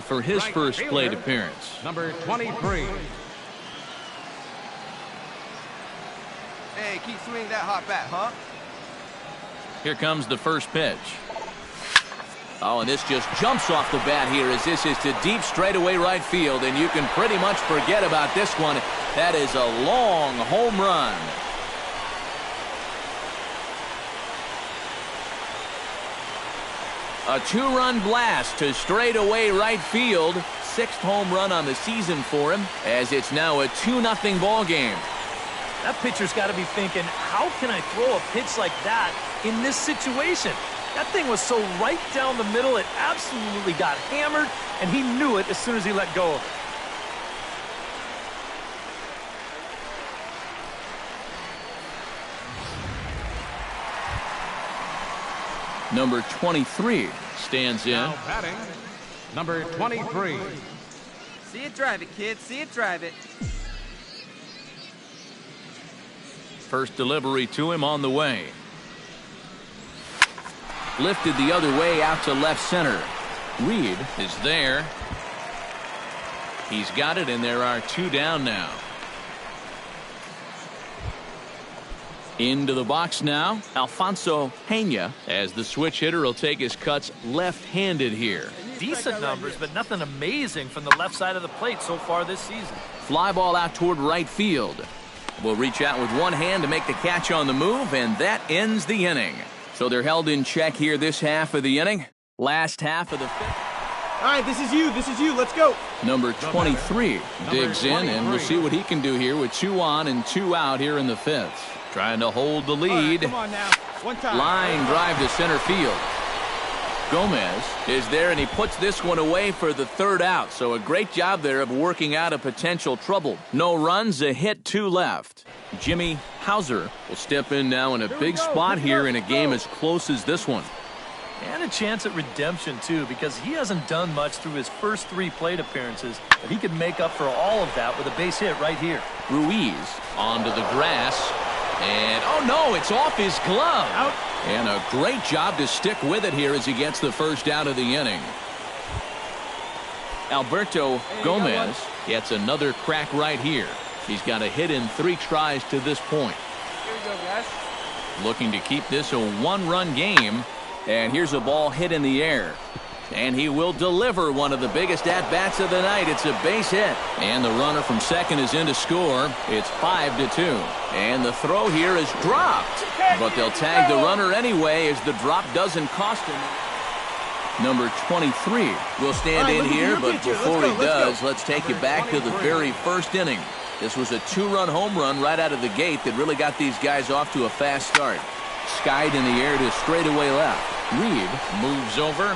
for his first plate appearance. Number 23. Hey, keep swinging that hot bat, huh? Here comes the first pitch. Oh, and this just jumps off the bat here as this is to deep straightaway right field, and you can pretty much forget about this one. That is a long home run. A two-run blast to straightaway right field. Sixth home run on the season for him, as it's now a 2-0 ball game. That pitcher's got to be thinking, how can I throw a pitch like that in this situation? That thing was so right down the middle, it absolutely got hammered, and he knew it as soon as he let go of it. Number 23 stands in. Now batting, number 23. See it drive it, kid. See it drive it. First delivery to him on the way. Lifted the other way out to left center. Reed is there. He's got it, and there are two down now. Into the box now, Alfonso Pena, as the switch hitter will take his cuts left-handed here. Decent numbers, but nothing amazing from the left side of the plate so far this season. Fly ball out toward right field. Will reach out with one hand to make the catch on the move, and that ends the inning. So they're held in check here this half of the inning. Last half of the fifth. All right, this is you. Let's go. Number 23 digs in, and we'll see what he can do here with 2 on and 2 out here in the fifth. Trying to hold the lead. Come on now. One time. Line drive to center field. Gomez is there, and he puts this one away for the third out. So a great job there of working out a potential trouble. No runs, a hit, 2 left. Jimmy Hauser will step in now in a big spot here in a game as close as this one. And a chance at redemption, too, because he hasn't done much through his first 3 plate appearances, but he could make up for all of that with a base hit right here. Ruiz onto the grass. And, oh, no, it's off his glove. Out. And a great job to stick with it here as he gets the first out of the inning. Alberto Gomez gets another crack right here. He's got a hit in 3 tries to this point. Here we go, guys. Looking to keep this a 1-run game. And here's a ball hit in the air. And he will deliver one of the biggest at-bats of the night. It's a base hit. And the runner from second is in to score. It's 5-2. And the throw here is dropped. But they'll tag the runner anyway as the drop doesn't cost him. Number 23 will stand in here, but before he does, let's take you back to the very first inning. This was a 2-run home run right out of the gate that really got these guys off to a fast start. Skied in the air to straightaway left. Reed moves over.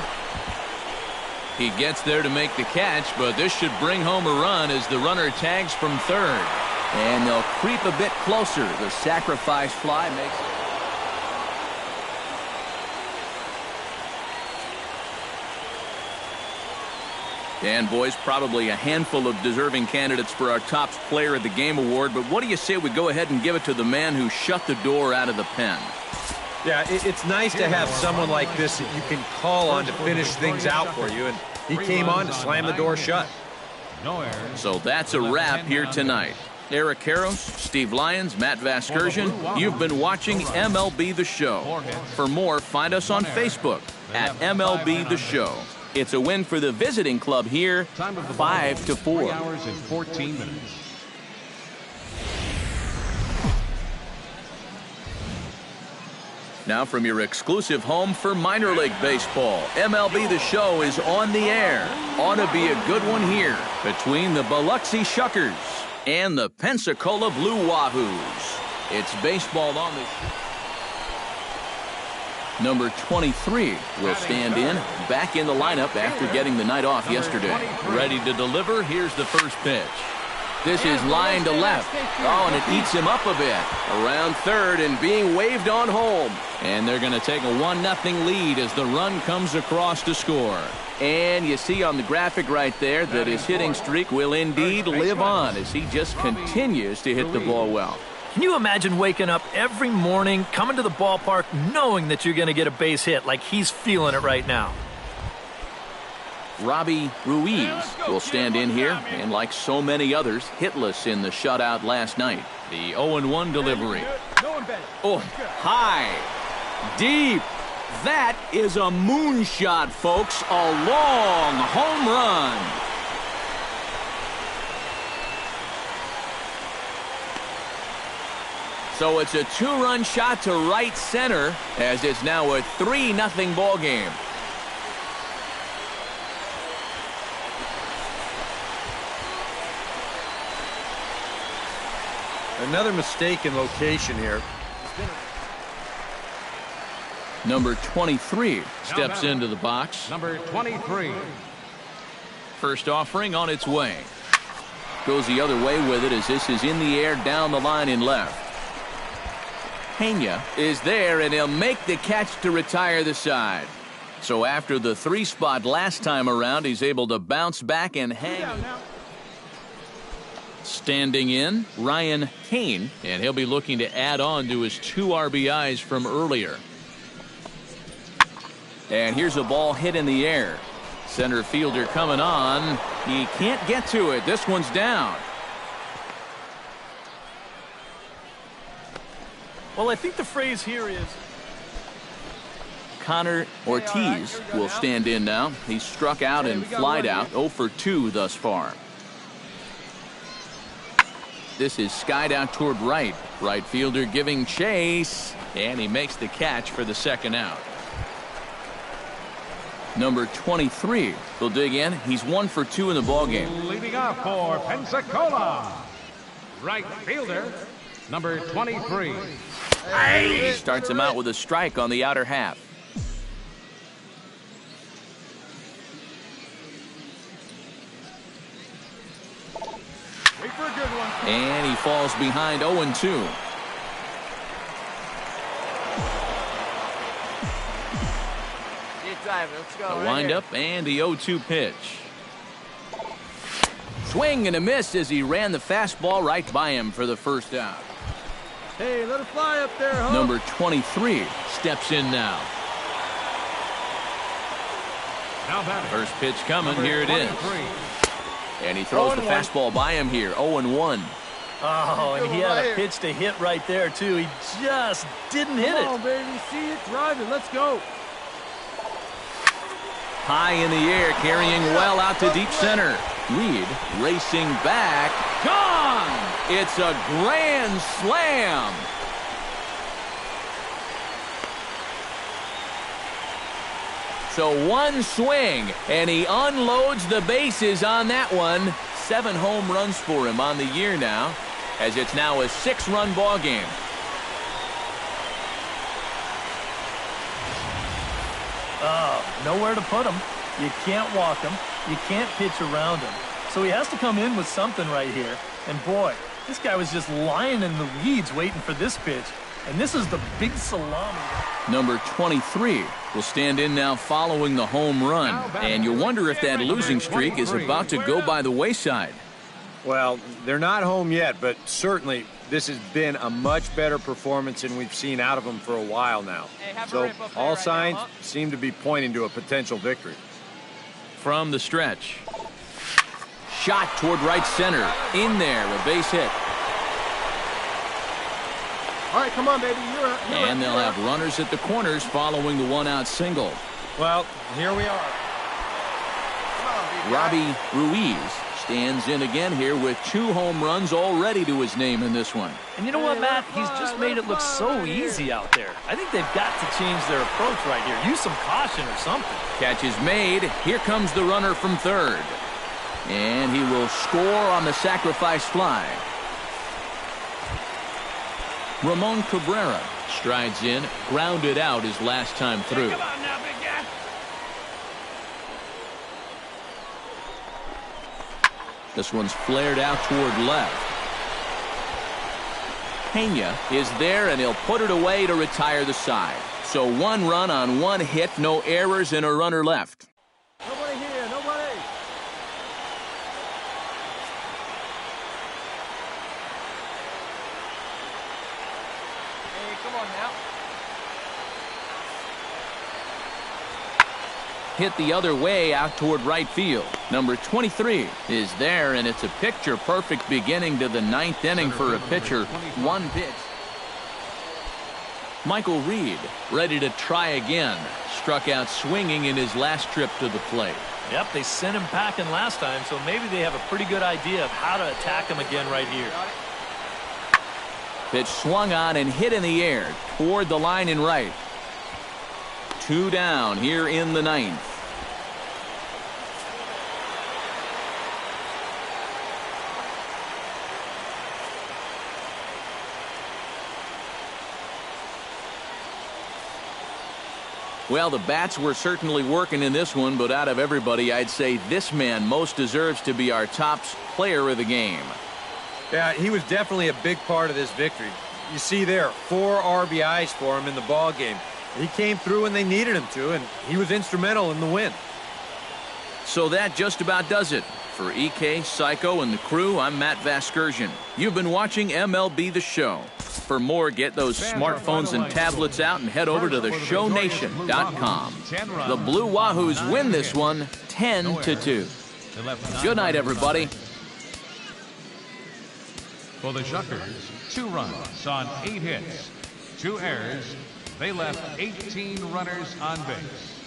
He gets there to make the catch, but this should bring home a run as the runner tags from third. And they'll creep a bit closer. The sacrifice fly makes it. And, boys, probably a handful of deserving candidates for our top player of the game award. But what do you say we go ahead and give it to the man who shut the door out of the pen? Yeah, it's nice to have someone like this that you can call on to finish things out for you. And he came on to slam the door shut. So that's a wrap here tonight. Eric Karros, Steve Lyons, Matt Vasgersian, you've been watching MLB The Show. For more, find us on Facebook at MLB The Show. It's a win for the visiting club here, 5-4. 3 hours and 14 minutes. Now from your exclusive home for minor league baseball, MLB The Show is on the air. Ought to be a good one here between the Biloxi Shuckers and the Pensacola Blue Wahoos. It's baseball on the show. Number 23 will stand in, back in the lineup after getting the night off yesterday. Ready to deliver, here's the first pitch. This is line to left. Oh, and it eats him up a bit. Around third and being waved on home. And they're going to take a 1-0 lead as the run comes across to score. And you see on the graphic right there that his hitting streak will indeed live on as he just continues to hit the ball well. Can you imagine waking up every morning, coming to the ballpark, knowing that you're going to get a base hit like he's feeling it right now? Robbie Ruiz will stand in here, and like so many others, hitless in the shutout last night. The 0-1 delivery. Oh, high, deep. That is a moonshot, folks. A long home run. So it's a 2-run shot to right center, as it's now a 3-0 ball game. Another mistake in location here. Number 23 steps into the box. Number 23. First offering on its way. Goes the other way with it as this is in the air down the line in left. Pena is there, and he'll make the catch to retire the side. So after the 3-spot last time around, he's able to bounce back and hang. Standing in, Ryan Kane, and he'll be looking to add on to his 2 RBIs from earlier. And here's a ball hit in the air. Center fielder coming on. He can't get to it. This one's down. Well, I think the phrase here is... Connor Ortiz will stand in now. He's struck out and flied out. 0 for 2 thus far. This is skied out toward right. Right fielder giving chase, and he makes the catch for the second out. Number 23 will dig in. He's 1 for 2 in the ballgame. Leading off for Pensacola, right fielder, number 23. He starts him out with a strike on the outer half. Wait for a good one. And he falls behind 0-2. Let's go. The windup and the 0-2 pitch. Swing and a miss as he ran the fastball right by him for the first out. Hey, let it fly up there, huh? Number 23 steps in now. Now batting. First pitch coming. Here it is. 23. And he throws the 0-1. fastball by him here. 0-1. Oh, and he had a pitch to hit right there, too. He just didn't hit it. Come on, baby. See it, drive it. Let's go. High in the air, carrying well out to deep center. Reed racing back. Gone! It's a grand slam. So one swing, and he unloads the bases on that one. 7 home runs for him on the year now, as it's now a 6-run ball game. Nowhere to put him. You can't walk him. You can't pitch around him. So he has to come in with something right here. And boy, this guy was just lying in the weeds waiting for this pitch. And this is the big salami. Number 23 will stand in now following the home run. And you wonder if that losing streak is about to go by the wayside. Well, they're not home yet, but certainly this has been a much better performance than we've seen out of them for a while now. So all signs seem to be pointing to a potential victory. From the stretch. Shot toward right center. In there, a base hit. All right, come on, baby. You're up. And they'll have runners at the corners following the 1-out single. Well, here we are. Robbie Ruiz stands in again here with 2 home runs already to his name in this one. And you know what, Matt? He's just made it look so easy out there. I think they've got to change their approach right here. Use some caution or something. Catch is made. Here comes the runner from third. And he will score on the sacrifice fly. Ramon Cabrera strides in, grounded out his last time through. Come on now, big guy. This one's flared out toward left. Pena is there, and he'll put it away to retire the side. So 1 run on 1 hit, no errors, and a runner left. Nobody here. Nobody. Hey, come on now. hit the other way out toward right field. Number 23 is there, and it's a picture-perfect beginning to the ninth inning for a pitcher. One pitch. Michael Reed ready to try again. Struck out swinging in his last trip to the plate. Yep, they sent him packing last time, so maybe they have a pretty good idea of how to attack him again right here. Pitch swung on and hit in the air toward the line and right. 2 down here in the ninth. Well, the bats were certainly working in this one, but out of everybody, I'd say this man most deserves to be our top player of the game. Yeah, he was definitely a big part of this victory. You see there, 4 RBIs for him in the ball game. He came through when they needed him to, and he was instrumental in the win. So that just about does it. For EK, Psycho, and the crew, I'm Matt Vasgersian. You've been watching MLB The Show. For more, get those smartphones and tablets out and head over to theshownation.com. The Blue Wahoos win this one 10-2. Good night, everybody. For the Shuckers, 2 runs on 8 hits, 2 errors. They left 18 runners on base.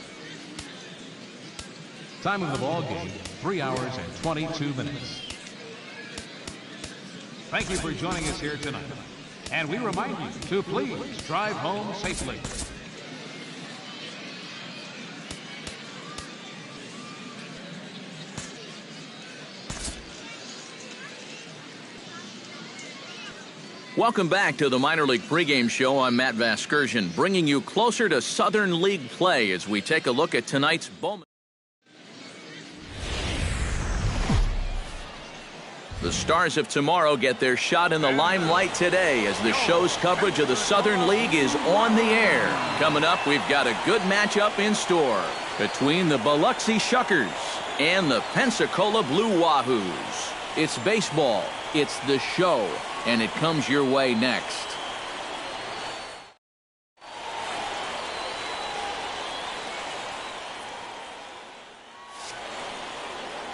Time of the ball game, 3 hours and 22 minutes. Thank you for joining us here tonight. And we remind you to please drive home safely. Welcome back to the Minor League Pregame Show. I'm Matt Vasgersian, bringing you closer to Southern League play as we take a look at tonight's Bowman. The Stars of tomorrow get their shot in the limelight today as the show's coverage of the Southern League is on the air. Coming up, we've got a good matchup in store between the Biloxi Shuckers and the Pensacola Blue Wahoos. It's baseball, it's the show, and it comes your way next.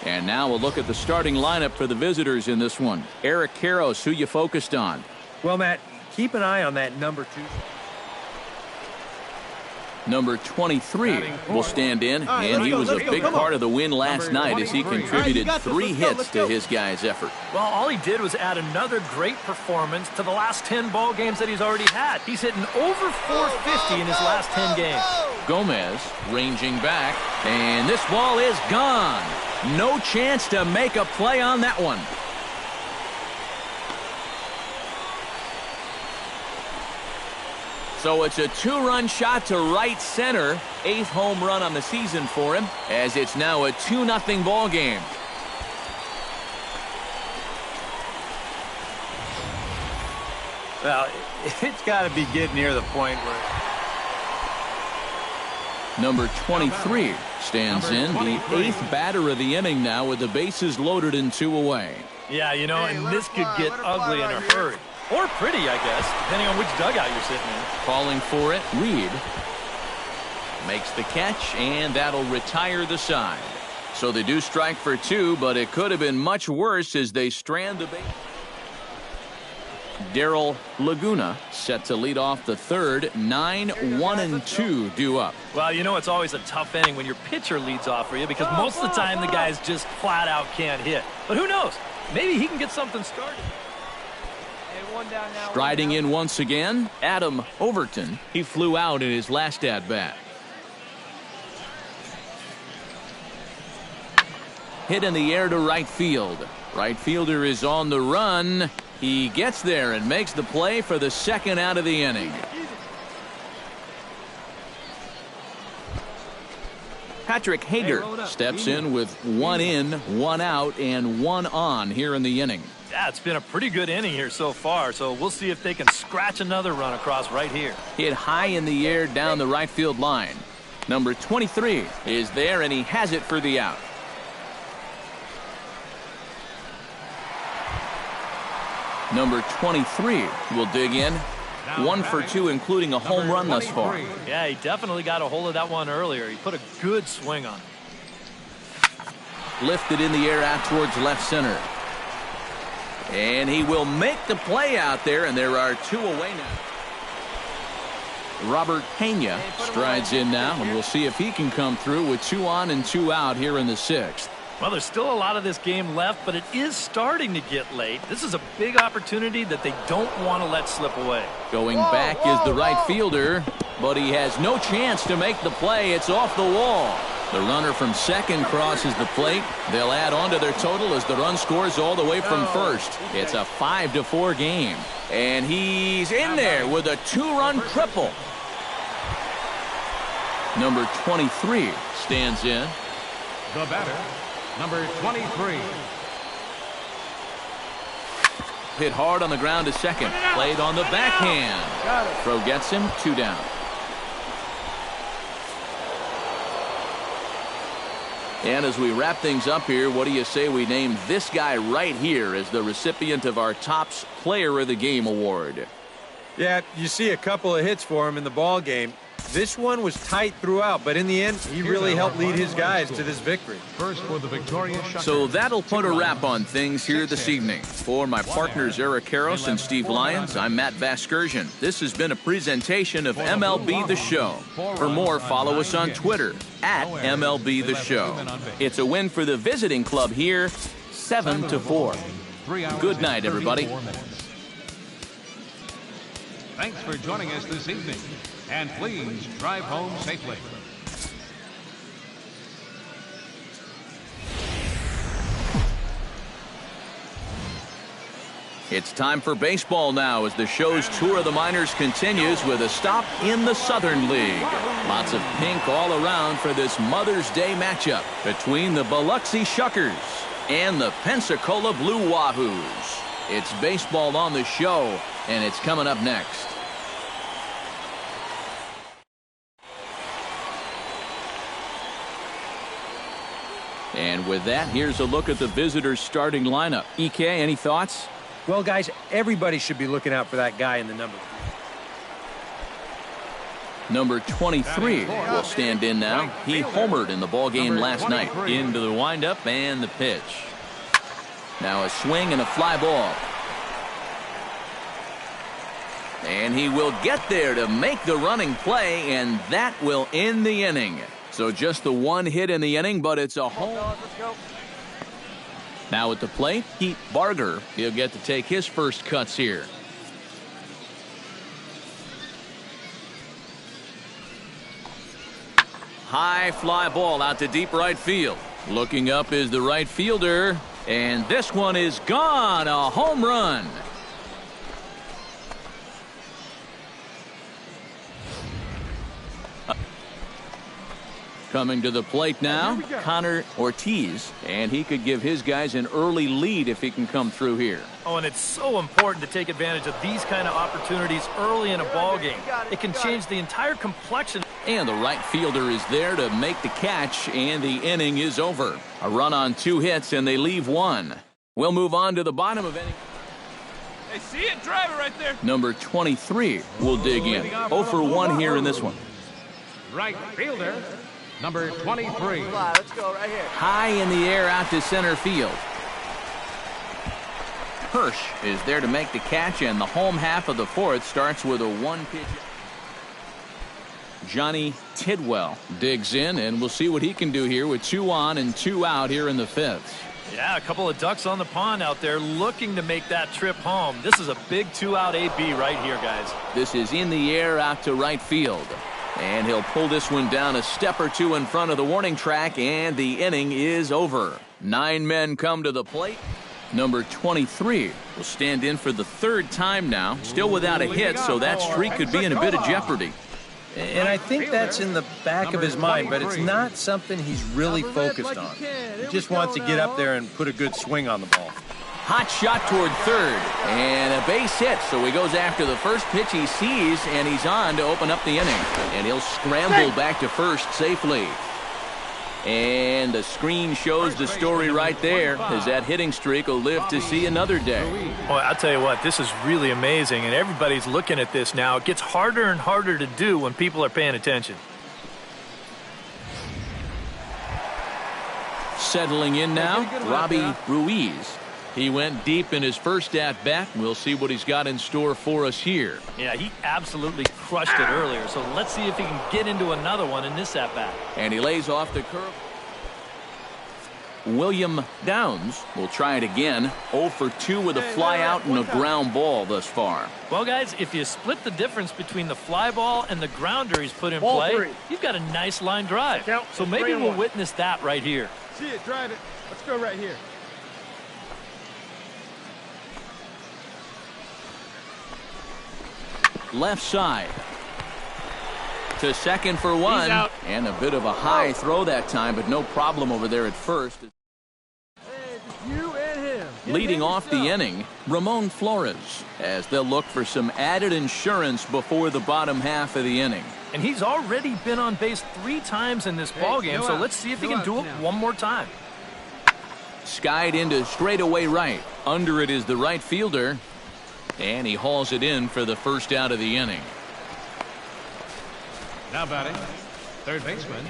And now we'll look at the starting lineup for the visitors in this one. Eric Karros, who you focused on? Well, Matt, keep an eye on that number 2. Number 23 will stand in, and he was a big part of the win last night as he contributed 3 hits to his guys' effort. Well, all he did was add another great performance to the last 10 ball games that he's already had. He's hitting over 450 in his last 10 games. Gomez ranging back, and this ball is gone. No chance to make a play on that one. So it's a 2-run shot to right center. 8th home run on the season for him, as it's now a 2-0 ball game. Well, it's got to be getting near the point where... Number 23 stands in, the 8th batter of the inning now with the bases loaded and 2 away. Yeah, you know, and this could get ugly in a hurry. Or pretty, I guess, depending on which dugout you're sitting in. Calling for it, Reed makes the catch, and that'll retire the side. So they do strike for 2, but it could have been much worse as they strand the base. Daryl Laguna set to lead off the third. 9-1-2 due up. Well, you know it's always a tough inning when your pitcher leads off for you because most of the time the guys just flat out can't hit. But who knows? Maybe he can get something started. Striding in once again, Adam Overton. He flew out in his last at-bat. Hit in the air to right field. Right fielder is on the run. He gets there and makes the play for the 2nd out of the inning. Patrick Hager steps in with 1 in, 1 out, and 1 on here in the inning. Yeah, it's been a pretty good inning here so far, so we'll see if they can scratch another run across right here. Hit high in the air down the right field line. Number 23 is there, and he has it for the out. Number 23 will dig in 1 for 2, including a home run thus far. Yeah, he definitely got a hold of that one earlier. He put a good swing on it. Lifted in the air out towards left center. And he will make the play out there, and there are 2 away now. Robert Pena strides in now, and we'll see if he can come through with 2 on and 2 out here in the 6th. Well, there's still a lot of this game left, but it is starting to get late. This is a big opportunity that they don't want to let slip away. Going back is the right fielder, but he has no chance to make the play. It's off the wall. The runner from second crosses the plate. They'll add on to their total as the run scores all the way from first. It's a 5-4 game. And he's in there with a 2-run triple. Number 23 stands in. The batter, number 23. Hit hard on the ground to second. Played on the backhand. Throw gets him 2 down. And as we wrap things up here, what do you say we name this guy right here as the recipient of our Topps Player of the Game award? Yeah, you see a couple of hits for him in the ball game. This one was tight throughout, but in the end, he really helped lead his guys to this victory. First for the victorious Shuckers. So that'll put a wrap on things here this evening. For my partners Eric Karros and Steve Lyons, I'm Matt Vasgersian. This has been a presentation of MLB The Show. For more, follow us on Twitter at MLB The Show. It's a win for the visiting club here, 7-4. Good night, everybody. Thanks for joining us this evening. And please drive home safely. It's time for baseball now as the show's tour of the minors continues with a stop in the Southern League. Lots of pink all around for this Mother's Day matchup between the Biloxi Shuckers and the Pensacola Blue Wahoos. It's baseball on the show, and it's coming up next. And with that, here's a look at the visitors' starting lineup. EK, any thoughts? Well, guys, everybody should be looking out for that guy in the number. Number 23 will stand in now. He homered in the ballgame last night. Into the windup and the pitch. Now a swing and a fly ball. And he will get there to make the running play, and that will end the inning. So just the 1 hit in the inning, but it's a home. Now at the plate, Pete Barger. He'll get to take his first cuts here. High fly ball out to deep right field. Looking up is the right fielder, and this one is gone. A home run. Coming to the plate now, Connor Ortiz, and he could give his guys an early lead if he can come through here. Oh, and it's so important to take advantage of these kind of opportunities early in a ball game. It can change the entire complexion. And the right fielder is there to make the catch, and the inning is over. A run on 2 hits, and they leave 1. We'll move on to the bottom of inning. Hey, see it? Drive it right there. Number 23 will dig in. 0 for 1 here in this one. Right fielder, number 23. Let's go right here. High in the air out to center field. Hirsch is there to make the catch, and the home half of the 4th starts with a 1-pitch. Johnny Tidwell digs in, and we'll see what he can do here with 2 on and 2 out here in the 5th. Yeah, a couple of ducks on the pond out there looking to make that trip home. This is a big 2-out AB right here, guys. This is in the air out to right field. And he'll pull this one down a step or 2 in front of the warning track, and the inning is over. 9 men come to the plate. Number 23 will stand in for the 3rd time now. Still without a hit, so that streak could be in a bit of jeopardy. And I think that's in the back of his mind, but it's not something he's really focused on. He just wants to get up there and put a good swing on the ball. Hot shot toward 3rd, and a base hit, so he goes after the first pitch he sees, and he's on to open up the inning. And he'll scramble back to 1st safely. And the screen shows the story right there, as that hitting streak will live to see another day. Boy, I'll tell you what, this is really amazing, and everybody's looking at this now. It gets harder and harder to do when people are paying attention. Settling in now, Robbie Ruiz. He went deep in his first at-bat. We'll see what he's got in store for us here. Yeah, he absolutely crushed it earlier, so let's see if he can get into another one in this at-bat. And he lays off the curve. William Downs will try it again. 0 for 2 with a fly out and a ground ball thus far. Well, guys, if you split the difference between the fly ball and the grounder he's put in play, you've got a nice line drive. So maybe we'll witness that right here. See it, drive it. Let's go right here. Left side. To second for one. And a bit of a high throw that time, but no problem over there at first. You and him. Leading off the inning, Ramon Flores, as they'll look for some added insurance before the bottom half of the inning. And he's already been on base 3 times in this ballgame, so let's see if he can do it one more time. Skied into straightaway right. Under it is the right fielder. And he hauls it in for the first out of the inning. Now batting, third baseman.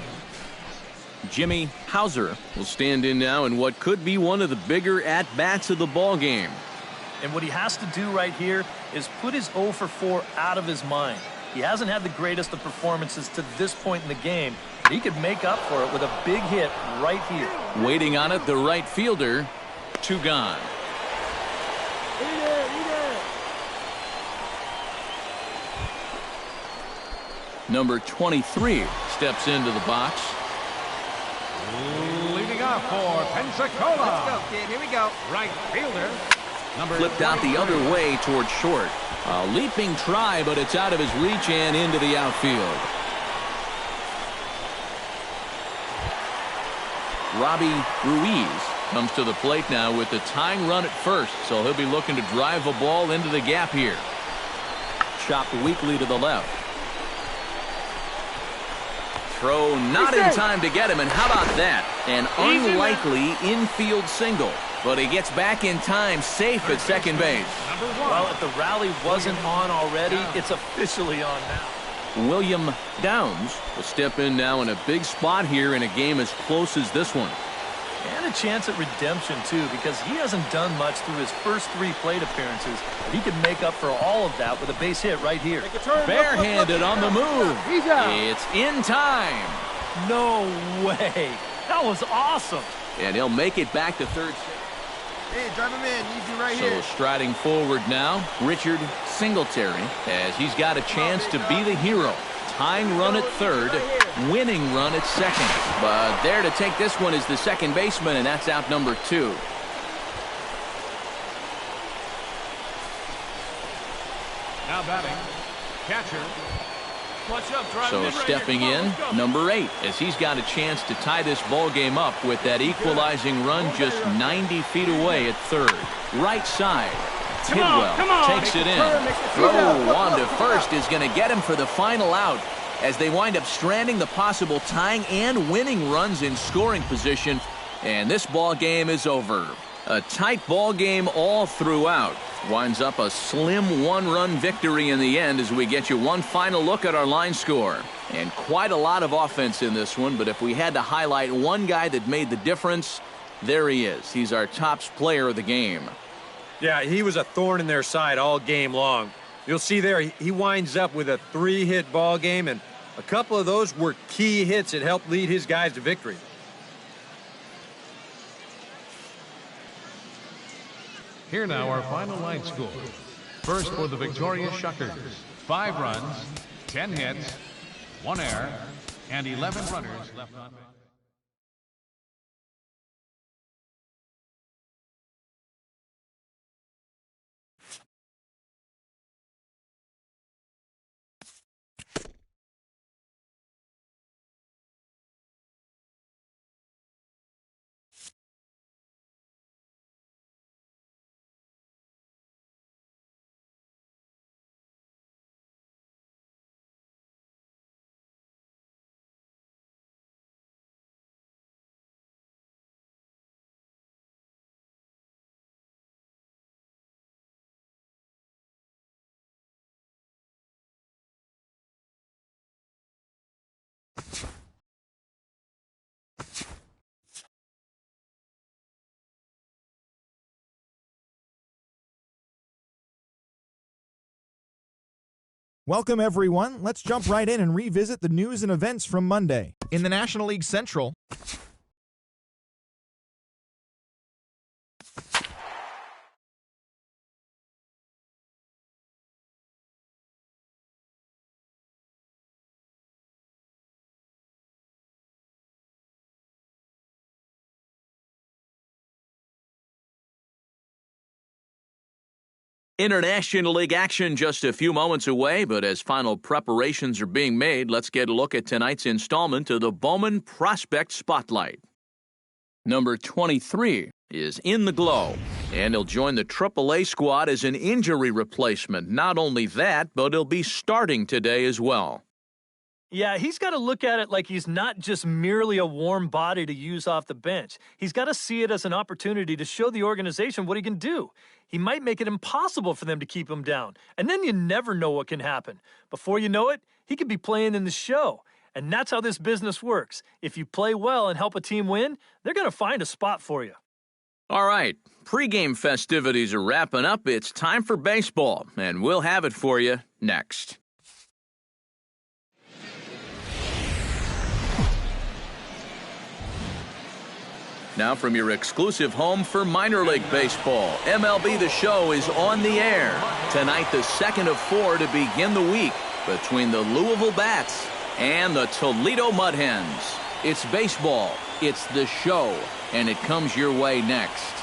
Jimmy Hauser will stand in now in what could be one of the bigger at-bats of the ball game. And what he has to do right here is put his 0 for 4 out of his mind. He hasn't had the greatest of performances to this point in the game. He could make up for it with a big hit right here. Waiting on it, the right fielder. 2 gone. Number 23 steps into the box. Leading off for Pensacola. Let's go, kid. Here we go. Right fielder. Flipped out the other way toward short. A leaping try, but it's out of his reach and into the outfield. Robbie Ruiz comes to the plate now with the tying run at first, so he'll be looking to drive a ball into the gap here. Chopped weakly to the left. Throw not in time to get him, and how about that? An unlikely infield single, but he gets back in time, safe at second base. Well, if the rally wasn't on already, it's officially on now. William Downs will step in now in a big spot here in a game as close as this one. And a chance at redemption, too, because he hasn't done much through his first 3 plate appearances. But he could make up for all of that with a base hit right here. Barehanded on the move. It's in time. No way. That was awesome. And he'll make it back to third. Hey, drive him in. Easy right here. So striding forward now, Richard Singletary, as he's got a chance to be the hero. Tying run at third, winning run at second. But there to take this one is the second baseman, and that's out number 2. Now batting, catcher. So stepping in, number 8, as he's got a chance to tie this ball game up with that equalizing run just 90 feet away at third. Right side. Tidwell takes it in. Throw on to first is going to get him for the final out as they wind up stranding the possible tying and winning runs in scoring position. And this ball game is over. A tight ball game all throughout. Winds up a slim 1-run victory in the end as we get you one final look at our line score. And quite a lot of offense in this one, but if we had to highlight one guy that made the difference, there he is. He's our top player of the game. Yeah, he was a thorn in their side all game long. You'll see there, he winds up with a 3-hit ball game, and a couple of those were key hits that helped lead his guys to victory. Here now our final line score. First for the victorious Shuckers, 5 runs, 10 hits, 1 error, and 11 runners left on base. Welcome, everyone. Let's jump right in and revisit the news and events from Monday. In the National League Central, International League action just a few moments away, but as final preparations are being made, let's get a look at tonight's installment of the Bowman Prospect Spotlight. Number 23 is in the glow, and he'll join the AAA squad as an injury replacement. Not only that, but he'll be starting today as well. Yeah, he's got to look at it like he's not just merely a warm body to use off the bench. He's got to see it as an opportunity to show the organization what he can do. He might make it impossible for them to keep him down, and then you never know what can happen. Before you know it, he could be playing in the show. And that's how this business works. If you play well and help a team win, they're going to find a spot for you. All right, pregame festivities are wrapping up. It's time for baseball, and we'll have it for you next. Now from your exclusive home for minor league baseball, MLB The Show is on the air. Tonight, the second of 4 to begin the week between the Louisville Bats and the Toledo Mud Hens. It's baseball, it's The Show, and it comes your way next.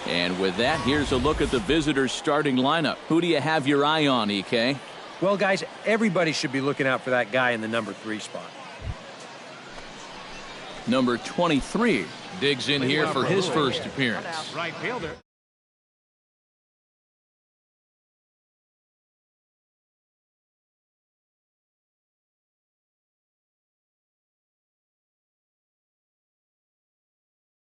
And with that, here's a look at the visitors' starting lineup. Who do you have your eye on, EK? Well, guys, everybody should be looking out for that guy in the number 3 spot. Number 23 digs in here for his first appearance. Right fielder.